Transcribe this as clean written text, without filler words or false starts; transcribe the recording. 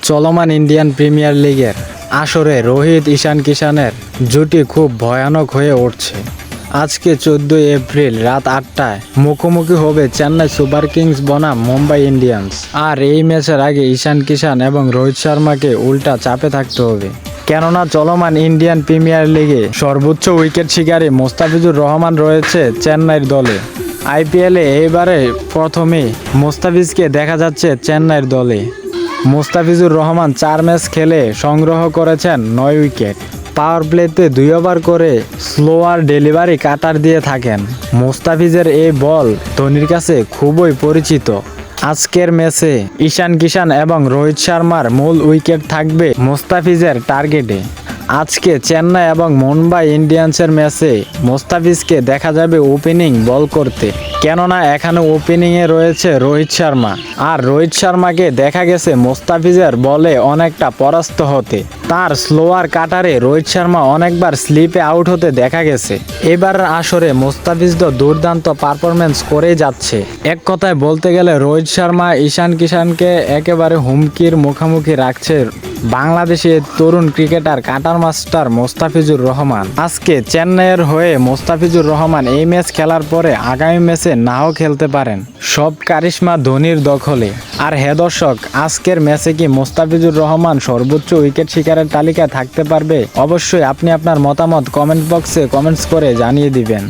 চলমান Indian premier লিগের আসরে রোহিত ঈশান কিষানের জুটি খুব ভয়ানক হয়ে উঠছে। আজকে 14 এপ্রিল রাত 8টায় মুখোমুখি হবে চেন্নাই সুপার কিংস বনাম মুম্বাই ইন্ডিয়ান্স। আর এই ম্যাচের আগে ঈশান কিষান এবং রোহিত শর্মাকে উল্টা চাপে থাকতে হবে, কেননা চলমান ইন্ডিয়ান প্রিমিয়ার লিগে সর্বোচ্চ উইকেট শিকারী মোস্তাফিজুর রহমান রয়েছে চেন্নাইয়ের দলে। আইপিএলে এইবারে প্রথমেই মোস্তাফিজকে দেখা যাচ্ছে চেন্নাইয়ের দলে। মোস্তাফিজুর রহমান 4 ম্যাচ খেলে সংগ্রহ করেছেন 9 উইকেট। পাওয়ার প্লেতে 2 ওভার করে স্লোয়ার ডেলিভারি কাটার দিয়ে থাকেন। মোস্তাফিজের এই বল ধোনির কাছে খুবই পরিচিত। আজকের ম্যাচে ঈশান কিষান এবং রোহিত শর্মার মূল উইকেট থাকবে মোস্তাফিজের টার্গেটে। আজকে চেন্নাই এবং মুম্বাই ইন্ডিয়ান্সের ম্যাচে মোস্তাফিজকে দেখা যাবে ওপেনিং বল করতে, কেননা এখানে ওপেনিংয়ে রয়েছে রোহিত শর্মা। আর রোহিত শর্মাকে দেখা গেছে মোস্তাফিজের বলে অনেকটা পরাস্ত হতে। তার স্লোয়ার কাটারে রোহিত শর্মা অনেকবার স্লিপে আউট হতে দেখা গেছে। এবার আসরে মুস্তাফিজ তো দুর্দান্ত পারফরমেন্স করেই যাচ্ছে। এক কথায় বলতে গেলে রোহিত শর্মা ঈশান কিষানকে একেবারে হুমকির মুখোমুখি রাখছে বাংলাদেশের তরুণ cricketer cutter master Mustafizur Rahman. আজকে চেন্নাইয়ের হয়ে মোস্তাফিজুর রহমান এই ম্যাচ খেলার পরে আগামী ম্যাচে নাও খেলতে পারেন। সব কারিশমা ধোনির দখলে। আর হে দর্শক, আজকের ম্যাচে কি মোস্তাফিজুর রহমান সর্বোচ্চ উইকেট শিকারের তালিকায় থাকতে পারবে? অবশ্যই আপনি আপনার মতামত কমেন্ট বক্সে কমেন্টস করে জানিয়ে দিবেন।